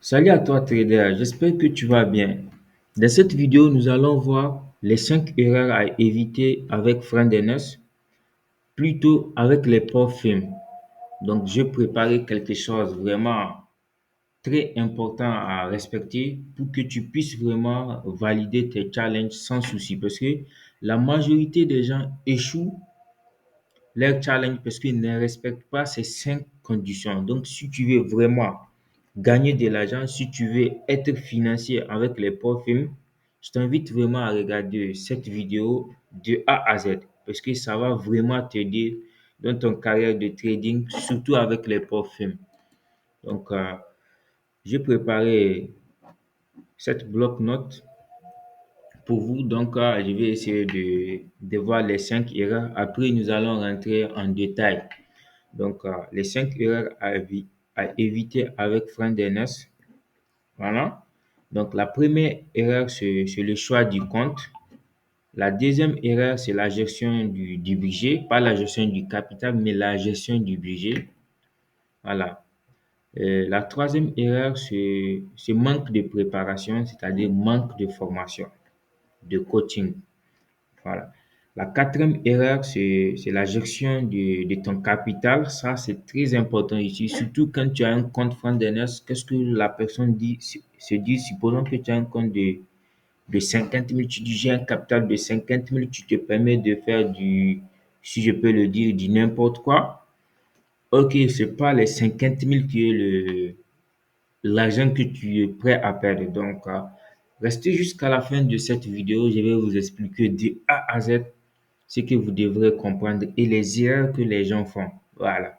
Salut à toi trader, j'espère que tu vas bien. Dans cette vidéo, nous allons voir les 5 erreurs à éviter avec Friendness, plutôt avec les profils. Donc, j'ai préparé quelque chose vraiment très important à respecter pour que tu puisses vraiment valider tes challenges sans souci. Parce que la majorité des gens échouent leur challenge parce qu'ils ne respectent pas ces 5 conditions. Donc, si tu veux vraiment gagner de l'argent, si tu veux être financier avec les profils, je t'invite vraiment à regarder cette vidéo de A à Z parce que ça va vraiment t'aider dans ton carrière de trading, surtout avec les profils. Donc, j'ai préparé cette bloc-notes pour vous. Donc, je vais essayer de voir les 5 erreurs. Après, nous allons rentrer en détail. Donc, les 5 erreurs à éviter avec Friendness. Voilà. Donc, la première erreur, c'est le choix du compte. La deuxième erreur, c'est la gestion du budget. Pas la gestion du capital, mais la gestion du budget. Voilà. La troisième erreur, c'est manque de préparation, c'est-à-dire manque de formation, de coaching. Voilà. La quatrième erreur, c'est la gestion de ton capital. Ça, c'est très important ici, surtout quand tu as un compte Friendness. Qu'est-ce que la personne dit, se dit? Supposons que tu as un compte de 50 000, tu dis j'ai un capital de 50 000, tu te permets de faire si je peux le dire, du n'importe quoi. Ok, c'est pas les 50 000 qui est l'argent que tu es prêt à perdre. Donc, restez jusqu'à la fin de cette vidéo. Je vais vous expliquer de A à Z ce que vous devrez comprendre et les erreurs que les gens font. Voilà.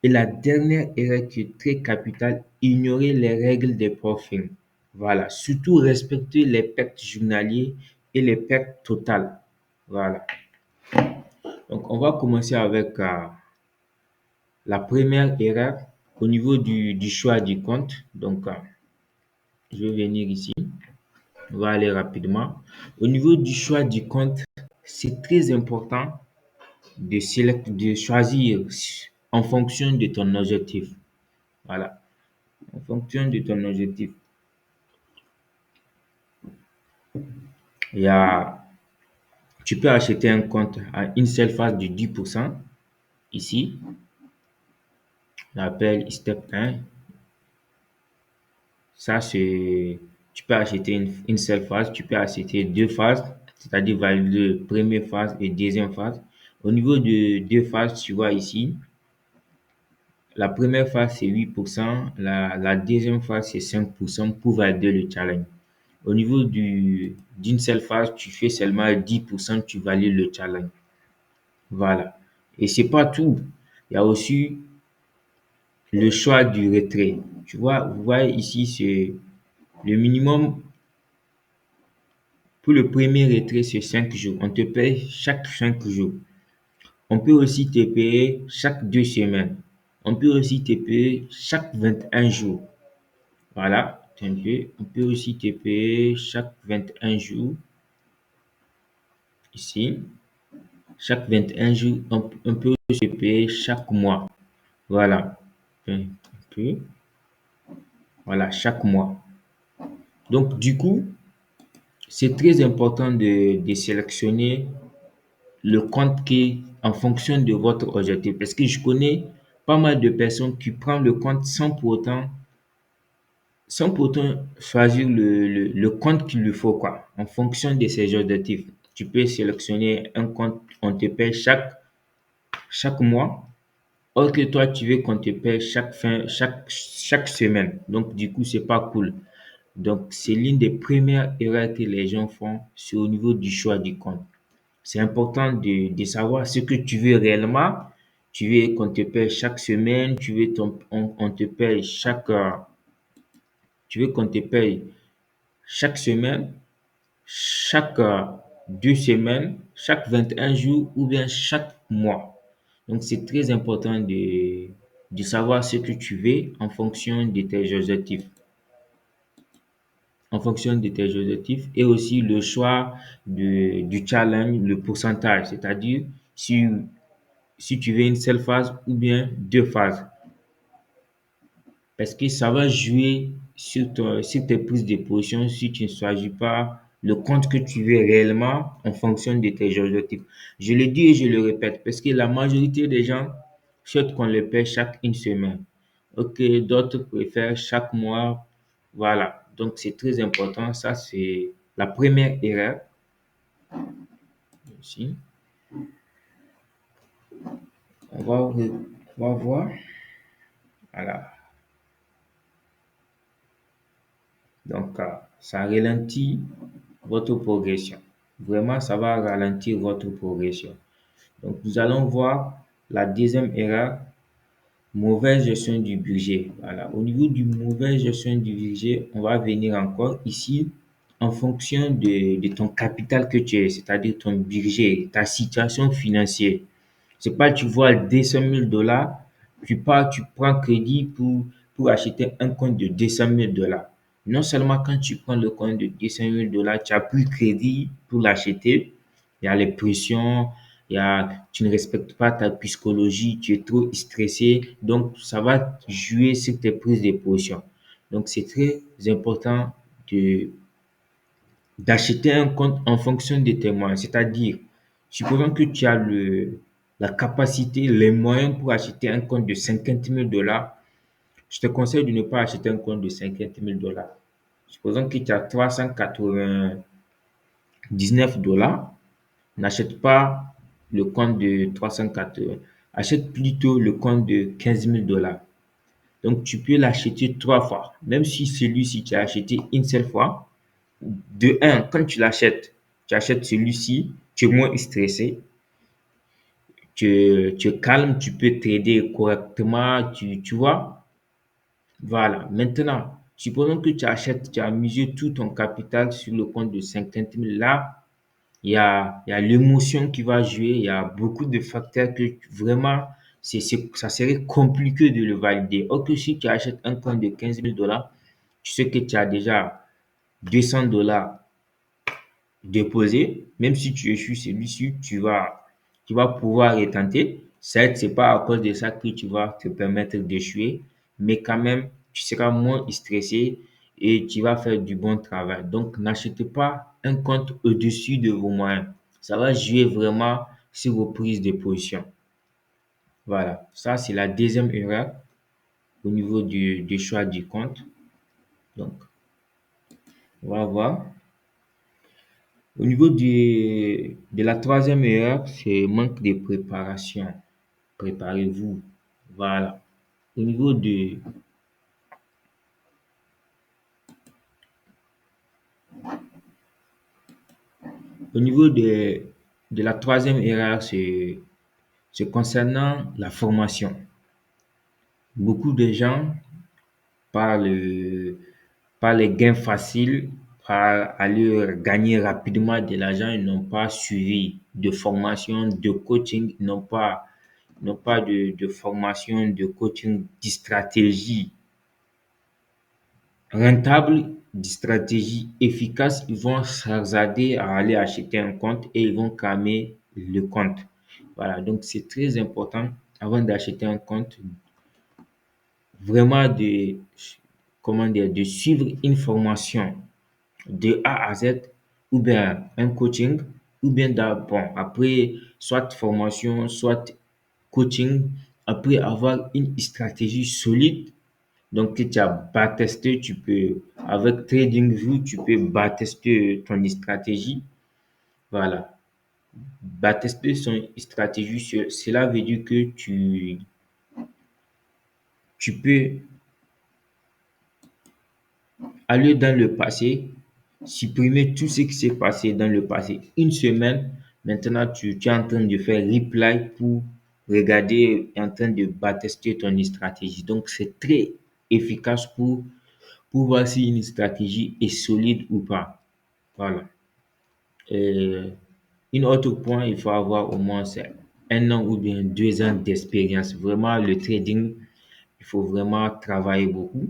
Et la dernière erreur qui est très capitale, ignorer les règles des profils. Voilà. Surtout respecter les pertes journaliers et les pertes totales. Voilà. Donc, on va commencer avec la première erreur au niveau du choix du compte. Donc, je vais venir ici. On va aller rapidement. Au niveau du choix du compte, c'est très important de choisir en fonction de ton objectif. Voilà, en fonction de ton objectif. Il y a, tu peux acheter un compte à une seule phase de 10%. Ici, on appelle step 1. Ça, tu peux acheter une seule phase, tu peux acheter deux phases, c'est-à-dire valider première phase et deuxième phase. Au niveau de deux phases, tu vois ici, la première phase, c'est 8%. La deuxième phase, c'est 5% pour valider le challenge. Au niveau d'une seule phase, tu fais seulement 10%, tu valides le challenge. Voilà. Et c'est pas tout. Il y a aussi le choix du retrait. Tu vois, vous voyez ici, c'est le minimum pour le premier retrait, c'est 5 jours. On te paye chaque 5 jours. On peut aussi te payer chaque 2 semaines. On peut aussi te payer chaque 21 jours. Voilà, on peut aussi te payer chaque 21 jours. Ici, chaque 21 jours, on peut aussi te payer chaque mois. Voilà, un peu. Voilà, chaque mois. Donc, du coup, c'est très important de sélectionner le compte qui est en fonction de votre objectif. Parce que je connais pas mal de personnes qui prennent le compte sans pour autant choisir le compte qu'il lui faut, quoi, en fonction de ses objectifs. Tu peux sélectionner un compte, on te paye chaque mois, or que toi, tu veux qu'on te paye chaque semaine. Donc, du coup, c'est pas cool. Donc, c'est l'une des premières erreurs que les gens font, c'est au niveau du choix du compte. C'est important de savoir ce que tu veux réellement. Tu veux qu'on te paye chaque semaine, on te paye tu veux qu'on te paye chaque semaine, chaque 2 semaines, chaque 21 jours ou bien chaque mois. Donc, c'est très important de savoir ce que tu veux en fonction de tes objectifs et aussi le choix du challenge, le pourcentage, c'est-à-dire si tu veux une seule phase ou bien deux phases. Parce que ça va jouer sur tes prises de position si tu ne choisis pas le compte que tu veux réellement en fonction de tes objectifs. Je le dis et je le répète parce que la majorité des gens souhaitent qu'on le paie chaque une semaine. Ok, d'autres préfèrent chaque mois. Voilà. Donc, c'est très important. Ça, c'est la première erreur. Ici. On va voir. Voilà. Donc, ça ralentit votre progression. Vraiment, ça va ralentir votre progression. Donc, nous allons voir la deuxième erreur, mauvaise gestion du budget. Voilà. Au niveau du mauvaise gestion du budget, on va venir encore ici en fonction de ton capital que tu as, c'est-à-dire ton budget, ta situation financière. C'est pas, tu vois 200 000 $, tu pars, tu prends crédit pour acheter un compte de 200 000 $. Non seulement quand tu prends le compte de 200 000 $, tu as pris crédit pour l'acheter, il y a les pressions, tu ne respectes pas ta psychologie, tu es trop stressé, donc ça va jouer sur tes prises de position. Donc c'est très important de d'acheter un compte en fonction de tes moyens. C'est-à-dire, supposons que tu as la capacité, les moyens pour acheter un compte de 50 000 $, je te conseille de ne pas acheter un compte de 50 000 $. Supposons que tu as 399 $, n'achète pas le compte de 380, achète plutôt le compte de 15 000 $. Donc, tu peux l'acheter trois fois. Même si celui-ci, tu as acheté une seule fois, de un, quand tu achètes celui-ci, tu es moins stressé, tu es calme, tu peux trader correctement, tu vois. Voilà. Maintenant, supposons que tu achètes, tu as misé tout ton capital sur le compte de 50 000. Là, il y a l'émotion qui va jouer, il y a beaucoup de facteurs que vraiment, ça serait compliqué de le valider. Or que si tu achètes un compte de 15 000 $, tu sais que tu as déjà 200 $ déposer, même si tu échoues celui-ci, tu vas pouvoir retenter. Certes, c'est pas à cause de ça que tu vas te permettre d'échouer, mais quand même, tu seras moins stressé et tu vas faire du bon travail. Donc, n'achetez pas un compte au-dessus de vos moyens. Ça va jouer vraiment sur vos prises de position. Voilà, ça c'est la deuxième erreur au niveau du choix du compte. Donc, on va voir. Au niveau de la troisième erreur, c'est manque de préparation. Préparez-vous. Voilà. Au niveau de, au niveau de la troisième erreur, c'est concernant la formation. Beaucoup de gens, par par les gains faciles, par aller gagner rapidement de l'argent, ils n'ont pas suivi de formation, de coaching, ils n'ont pas de formation, de coaching, de stratégie rentable, de stratégie efficace. Ils vont s'hasarder à aller acheter un compte et ils vont cramer le compte. Voilà, donc c'est très important avant d'acheter un compte, vraiment comment dire, de suivre une formation de A à Z, ou bien un coaching, ou bien bon, après, soit formation, soit coaching, après avoir une stratégie solide. Donc, que tu as bas-testé, tu peux, avec TradingView, tu peux bas-tester ton stratégie. Voilà. Bas-tester son stratégie, cela veut dire que tu peux aller dans le passé, supprimer tout ce qui s'est passé dans le passé. Une semaine, maintenant, tu es en train de faire replay pour regarder, en train de bas-tester ton stratégie. Donc, c'est très efficace pour voir si une stratégie est solide ou pas. Voilà. Une autre point, il faut avoir au moins c'est un an ou bien 2 ans d'expérience. Vraiment, le trading, il faut vraiment travailler beaucoup.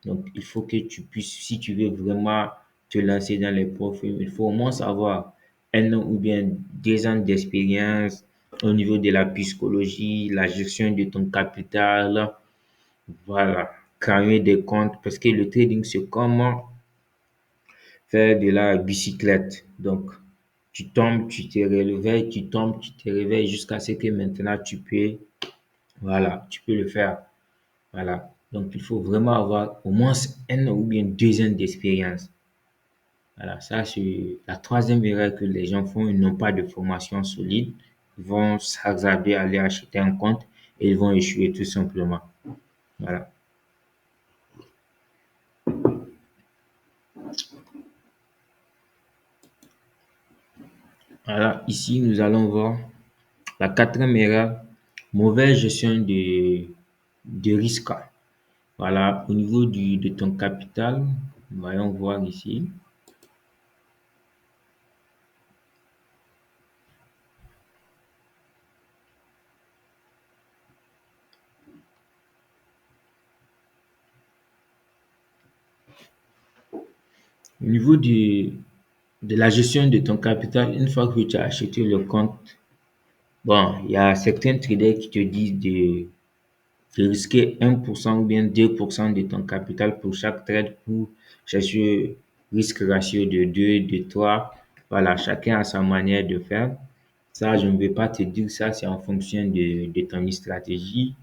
Donc, il faut que tu puisses, si tu veux vraiment te lancer dans les profils, il faut au moins avoir un an ou bien 2 ans d'expérience au niveau de la psychologie, la gestion de ton capital. Voilà. cramer des comptes parce que le trading, c'est comment faire de la bicyclette. Donc, tu tombes, tu te réveilles, tu tombes, tu te réveilles jusqu'à ce que maintenant voilà, tu peux le faire. Voilà. Donc, il faut vraiment avoir au moins 1 ou bien 2 ans d'expérience. Voilà, ça c'est la troisième erreur que les gens font. Ils n'ont pas de formation solide. Ils vont s'hasarder à aller acheter un compte et ils vont échouer tout simplement. Voilà. Voilà, ici nous allons voir la quatrième erreur, mauvaise gestion de risque. Voilà, au niveau de ton capital, voyons voir ici. Au niveau de la gestion de ton capital, une fois que tu as acheté le compte, bon, il y a certains traders qui te disent de risquer 1% ou bien 2% de ton capital pour chaque trade pour chercher risque ratio de 2, de 3. Voilà, chacun a sa manière de faire. Ça, je ne vais pas te dire ça, c'est en fonction de ton stratégie,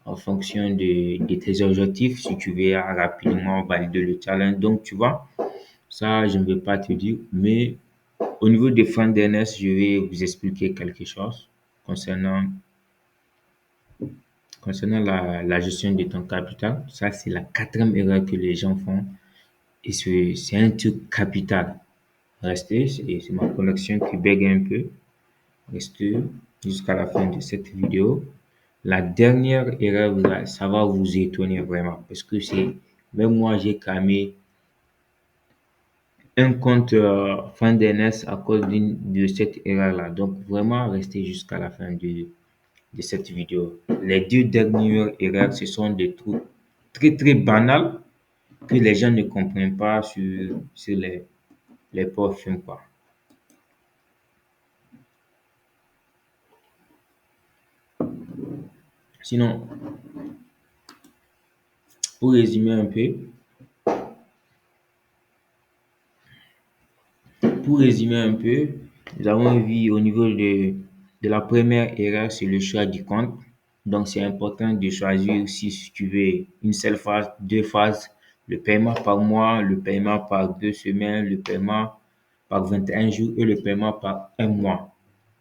en fonction de tes objectifs, si tu veux rapidement valider le challenge. Donc, tu vois, ça, je ne vais pas te dire, mais au niveau des fonds DNS, je vais vous expliquer quelque chose concernant Concernant la gestion de ton capital, ça c'est la quatrième erreur que les gens font et c'est un truc capital. Restez, c'est ma connexion qui bug un peu. Restez jusqu'à la fin de cette vidéo. La dernière erreur, ça va vous étonner vraiment parce que même moi j'ai cramé un compte FundNS à cause de cette erreur-là. Donc vraiment, restez jusqu'à la fin de cette vidéo. Les deux dernières erreurs, ce sont des trucs très très banals que les gens ne comprennent pas sur les pauvres films, quoi. Sinon, pour résumer un peu, nous avons vu au niveau de la première erreur, c'est le choix du compte. Donc, c'est important de choisir si tu veux une seule phase, deux phases, le paiement par mois, le paiement par 2 semaines, le paiement par 21 jours et le paiement par un mois.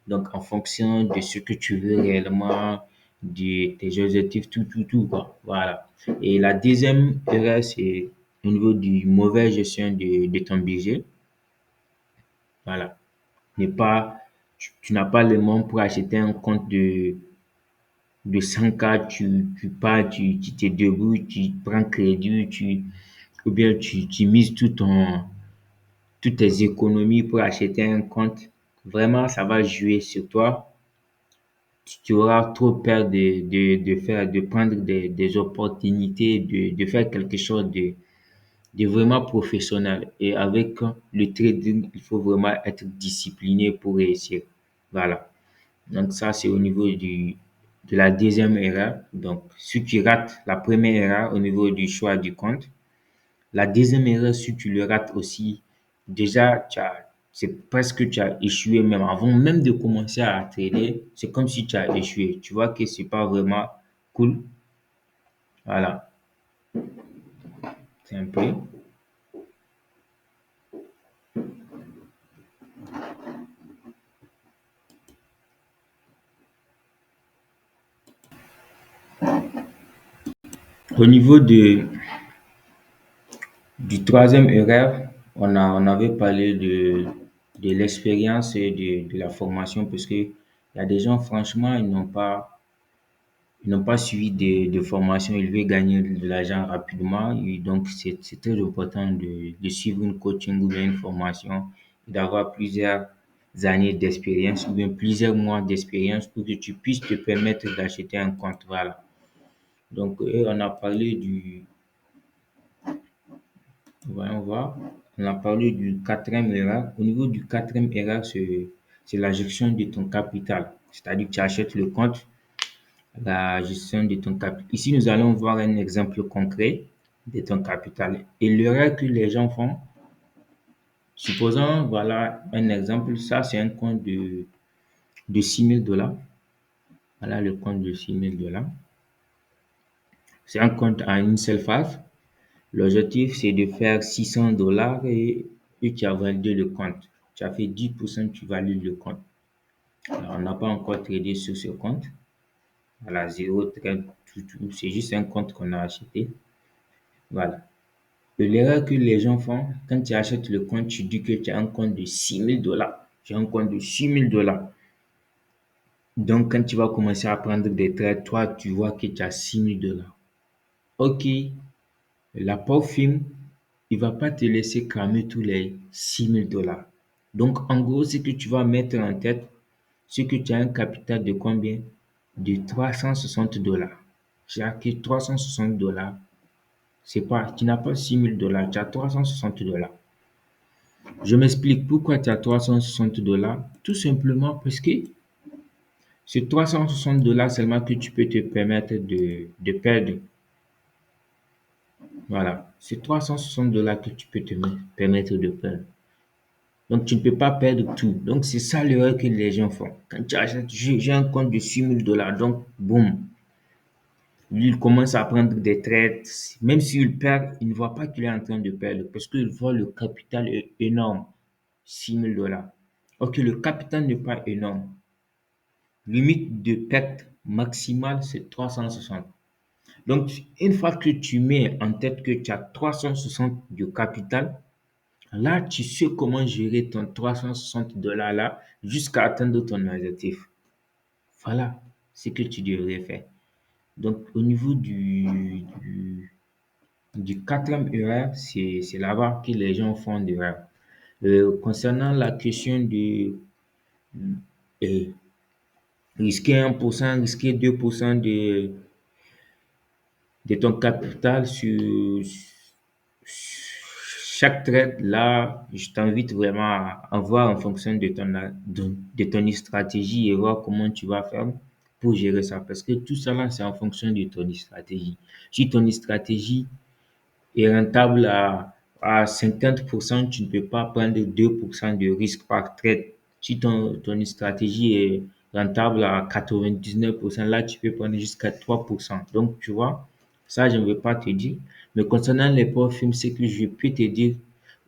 Donc, en fonction de ce que tu veux réellement, de tes objectifs, tout, quoi. Voilà. Et la deuxième erreur, c'est au niveau du mauvais gestion de ton budget. Voilà. Tu n'as pas le monde pour acheter un compte de 100K, tu pars, tu te débrouilles, tu prends crédit, ou bien tu mises toutes tes économies pour acheter un compte. Vraiment, ça va jouer sur toi. Tu auras trop peur de prendre des opportunités, de faire quelque chose de vraiment professionnel. Et avec le trading, il faut vraiment être discipliné pour réussir. Voilà. Donc ça, c'est au niveau de la deuxième erreur. Donc, si tu rates la première erreur au niveau du choix du compte, la deuxième erreur, si tu le rates aussi, déjà, c'est presque tu as échoué même avant même de commencer à trader. C'est comme si tu as échoué. Tu vois que c'est pas vraiment cool. Voilà, c'est un peu. Au niveau du troisième erreur, on avait parlé de l'expérience et de la formation parce que il y a des gens, franchement, ils n'ont pas suivi de formation, ils veulent gagner de l'argent rapidement. Et donc, c'est très important de suivre une coaching ou bien une formation et d'avoir plusieurs années d'expérience ou bien plusieurs mois d'expérience pour que tu puisses te permettre d'acheter un compte. Voilà. Donc, on a parlé voyons voir, on a parlé du quatrième erreur. Au niveau du quatrième erreur, c'est la gestion de ton capital. C'est-à-dire que tu achètes le compte. la gestion de ton capital. Ici, nous allons voir un exemple concret de ton capital. Et l'erreur que les gens font, supposons, voilà un exemple, ça c'est un compte de 6 000 $. Voilà le compte de 6 000 $. C'est un compte à une seule phase. L'objectif, c'est de faire 600 $ et tu as validé le compte. Tu as fait 10%, tu valides le compte. Alors, on n'a pas encore tradé sur ce compte. Voilà, zéro trade, tout. C'est juste un compte qu'on a acheté. Voilà. Et l'erreur que les gens font, quand tu achètes le compte, tu dis que tu as un compte de 6 000 $. Tu as un compte de 6 000 $. Donc, quand tu vas commencer à prendre des trades, toi, tu vois que tu as 6 000 $. Ok, la pauvre firme, il va pas te laisser cramer tous les 6 000 $. Donc, en gros, ce que tu vas mettre en tête, c'est que tu as un capital de combien? De 360 $. C'est-à-dire que 360 $, c'est pas, tu n'as pas 6 000 $, tu as 360 $. Je m'explique pourquoi tu as 360 $. Tout simplement parce que c'est 360 $ seulement que tu peux te permettre de perdre. Voilà, c'est 360 $ que tu peux te permettre de perdre. Donc, tu ne peux pas perdre tout. Donc, c'est ça l'erreur que les gens font. Quand tu achètes, j'ai un compte de 6 000 $, donc, boum, lui, il commence à prendre des trades. Même s'il perd, il ne voit pas qu'il est en train de perdre parce qu'il voit le capital est énorme, 6 000 $. Ok, le capital n'est pas énorme. Limite de perte maximale, c'est 360. Donc, une fois que tu mets en tête que tu as 360 de capital, là, tu sais comment gérer ton 360 $ là jusqu'à atteindre ton objectif. Voilà ce que tu devrais faire. Donc, au niveau du quatrième erreur, c'est là-bas que les gens font d'erreur. Concernant la question de euh, risquer 1%, risquer 2% de ton capital sur chaque trade, là, je t'invite vraiment à voir en fonction de ton stratégie et voir comment tu vas faire pour gérer ça. Parce que tout ça là, c'est en fonction de ton stratégie. Si ton stratégie est rentable à 50%, tu ne peux pas prendre 2% de risque par trade. Si ton stratégie est rentable à 99%, là, tu peux prendre jusqu'à 3%. Donc, tu vois, ça, je ne vais pas te dire. Mais concernant les profils, ce que je peux te dire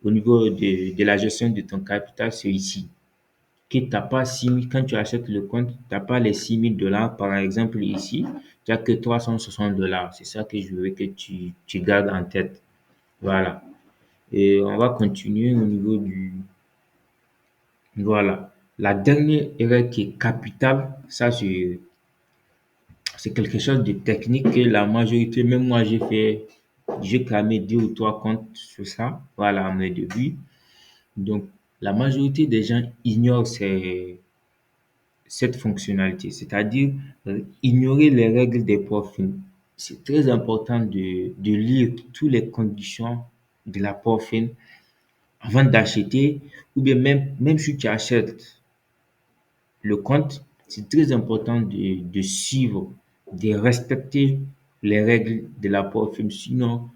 au niveau de la gestion de ton capital, c'est ici. Que tu n'as pas 6 000, quand tu achètes le compte, tu n'as pas les 6 000 $. Par exemple, ici, tu n'as que 360 $. C'est ça que je veux que tu gardes en tête. Voilà. Et on va continuer au niveau du... Voilà. La dernière erreur qui est capitale, ça c'est quelque chose de technique que la majorité, même moi j'ai cramé 2 ou 3 comptes sur ça, voilà, à mes débuts. Donc, la majorité des gens ignorent cette fonctionnalité, c'est-à-dire ignorer les règles des profils. C'est très important de lire toutes les conditions de la profil avant d'acheter ou bien même si tu achètes le compte, c'est très important de suivre, de respecter les règles de la profil. Sinon,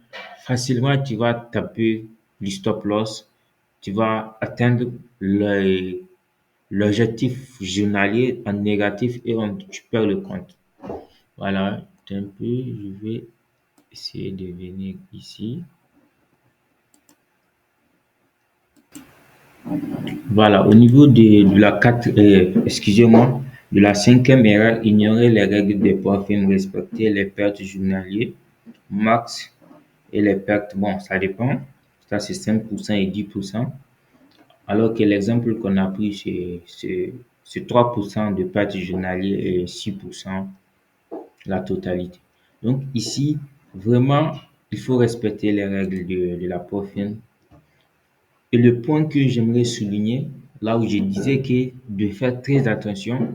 facilement, tu vas taper le stop loss, tu vas atteindre l'objectif journalier en négatif et tu perds le compte. Voilà, un peu, je vais essayer de venir ici. Voilà, au niveau de la excusez-moi, de la cinquième erreur, ignorer les règles des profils, respecter les pertes journalières, max et les pertes, bon, ça dépend. Ça, c'est 5% et 10%. Alors que l'exemple qu'on a pris, c'est 3% de pertes journalières et 6% la totalité. Donc ici, vraiment, il faut respecter les règles de la profil. Et le point que j'aimerais souligner, là où je disais que de faire très attention,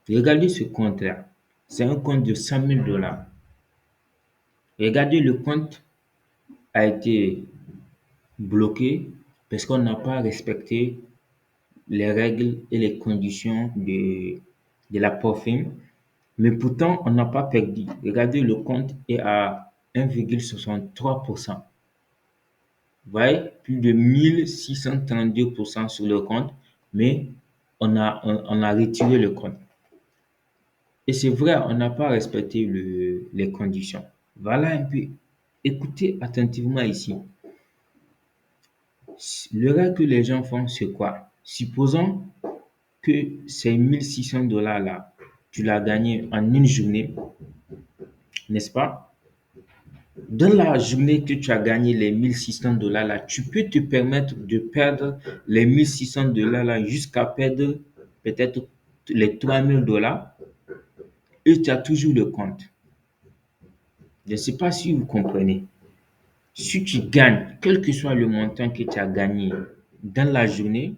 regardez ce compte-là. C'est un compte de 100 000 $. Regardez, le compte a été bloqué parce qu'on n'a pas respecté les règles et les conditions de la POFIM. Mais pourtant, on n'a pas perdu. Regardez, le compte est à 1,63%. Vous voyez, plus de 1632% sur le compte, mais on a retiré le compte. Et c'est vrai, on n'a pas respecté les conditions. Voilà un peu. Écoutez attentivement ici. L'erreur que les gens font, c'est quoi? Supposons que ces 1600 $ là, tu l'as gagné en une journée, n'est-ce pas? Dans la journée que tu as gagné les 1600 $ là, tu peux te permettre de perdre les 1600 $ là jusqu'à perdre peut-être les 3000 $ et tu as toujours le compte. Je ne sais pas si vous comprenez. Si tu gagnes, quel que soit le montant que tu as gagné dans la journée,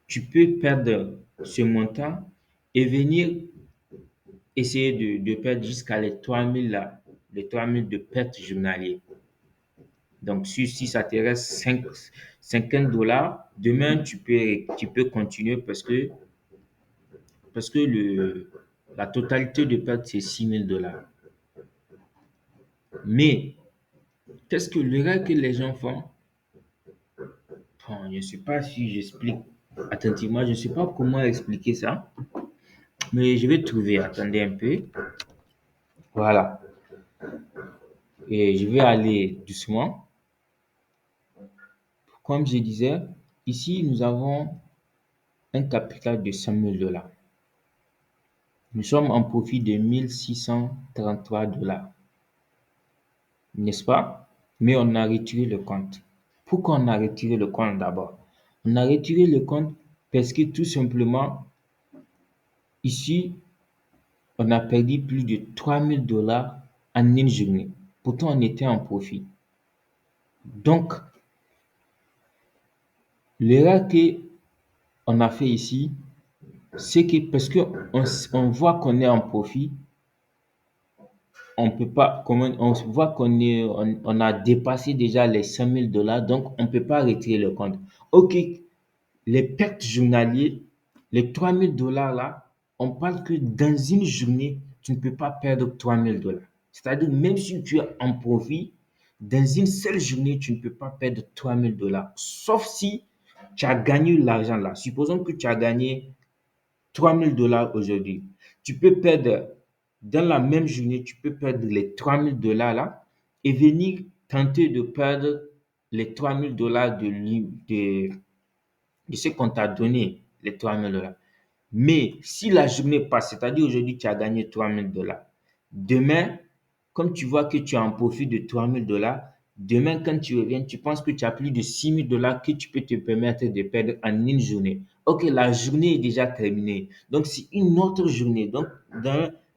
tu peux perdre ce montant et venir essayer de perdre jusqu'à les 3000 là, les 3000 de perte journalier. Donc, si ça te reste 50 $, demain, tu peux continuer parce que la totalité de perte, c'est 6000 $. Mais, qu'est-ce que l'erreur que les gens font? Bon, je ne sais pas si j'explique attentivement, je ne sais pas comment expliquer ça, mais je vais trouver. Attendez un peu. Voilà. Et je vais aller doucement. Comme je disais, ici, nous avons un capital de 100 000 $. Nous sommes en profit de 1633 $, n'est-ce pas? Mais on a retiré le compte. Pourquoi on a retiré le compte d'abord? On a retiré le compte parce que tout simplement, ici, on a perdu plus de 3000 $ en une journée. Pourtant, on était en profit. Donc, l'erreur qu'on a fait ici, c'est que parce qu'on voit qu'on est en profit, on peut pas, on voit on a dépassé déjà les 5000 $, donc on ne peut pas retirer le compte. Ok, les pertes journalières, les 3000 $ là, on parle que dans une journée, tu ne peux pas perdre 3000 $. C'est-à-dire, même si tu es en profit, dans une seule journée, tu ne peux pas perdre 3000 $. Sauf si tu as gagné l'argent là. Supposons que tu as gagné 3000 $ aujourd'hui. Tu peux perdre, dans la même journée, tu peux perdre les 3000 $ là et venir tenter de perdre les 3000 $ de ce qu'on t'a donné, les 3000 $. Mais si la journée passe, c'est-à-dire aujourd'hui tu as gagné 3000 $, demain, comme tu vois que tu as un profit de 3000 $, demain quand tu reviens, tu penses que tu as plus de 6000 $ que tu peux te permettre de perdre en une journée. Ok, la journée est déjà terminée. Donc c'est une autre journée. Donc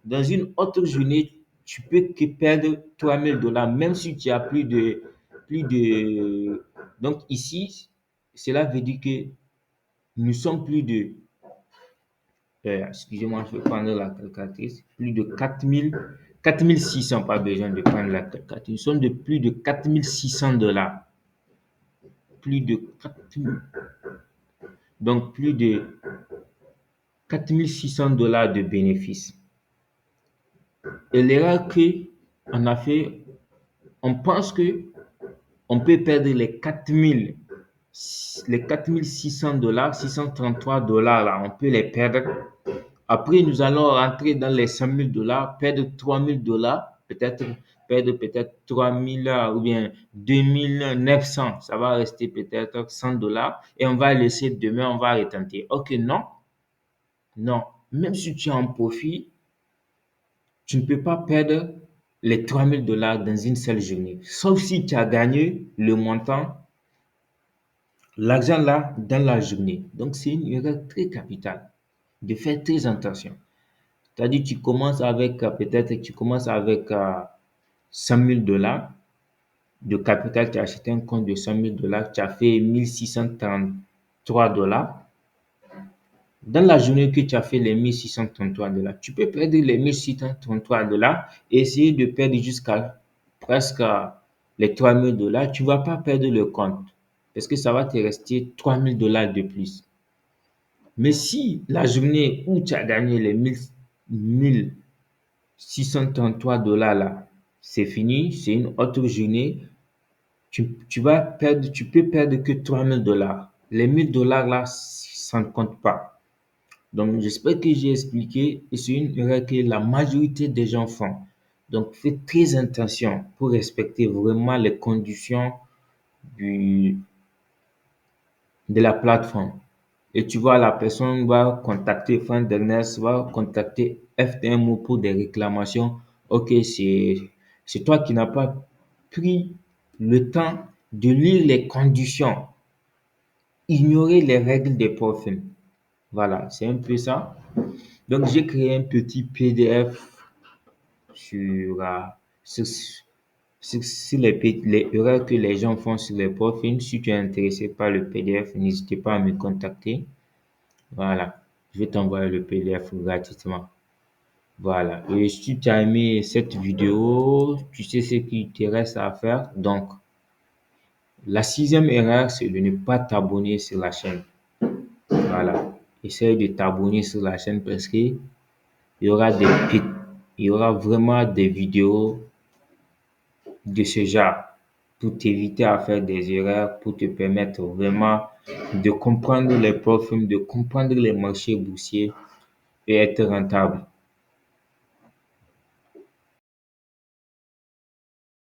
dans une autre journée, tu peux que perdre 3000 $, même si tu as plus de. Donc ici, cela veut dire que nous sommes plus de, excusez-moi, je vais prendre la calculatrice, plus de 4600, pas besoin de prendre la calculatrice, nous sommes de plus de 4600 $, plus de 4000, donc plus de 4600 $ de bénéfices. Et l'erreur qu'on a fait, on pense que on peut perdre les 4600 $, 633 $ là, on peut les perdre. Après, nous allons rentrer dans les 5000 $, perdre 3000 $, peut-être 3000 ou bien 2900. Ça va rester peut-être 100 $ et on va laisser demain, on va retenter. Ok, non, non. Même si tu es en profit, tu ne peux pas perdre les 3000 $ dans une seule journée. Sauf si tu as gagné le montant, l'argent là, dans la journée. Donc, c'est une erreur très capitale de faire très attention. C'est-à-dire, tu commences avec 100 000 $ de capital, tu as acheté un compte de 100 000 $, tu as fait 1633 $. Dans la journée que tu as fait les 1633 $, tu peux perdre les 1633 $ et essayer de perdre jusqu'à presque les 3000 $. Tu ne vas pas perdre le compte parce que ça va te rester 3000 $ de plus. Mais si la journée où tu as gagné les $1633 là, c'est fini, c'est une autre journée. Tu peux perdre que $3000. Les $1000 là, ça ne compte pas. Donc, j'espère que j'ai expliqué et c'est une erreur que la majorité des gens font. Donc, faites très attention pour respecter vraiment les conditions du, de la plateforme. Et tu vois, la personne va contacter Frank Dernest, va contacter FTMO pour des réclamations. Ok, c'est toi qui n'as pas pris le temps de lire les conditions, ignorer les règles des profils. Voilà, c'est un peu ça. Donc, j'ai créé un petit PDF sur, sur, sur les erreurs que les gens font sur les profils. Si tu es intéressé par le PDF, n'hésitez pas à me contacter. Voilà, je vais t'envoyer le PDF gratuitement. Voilà, et si tu as aimé cette vidéo, tu sais ce qu'il te reste à faire. Donc, la sixième erreur, c'est de ne pas t'abonner sur la chaîne. Voilà, essaye de t'abonner sur la chaîne parce que il y aura vraiment des vidéos de ce genre pour t'éviter à faire des erreurs, pour te permettre vraiment de comprendre les profils, de comprendre les marchés boursiers et être rentable.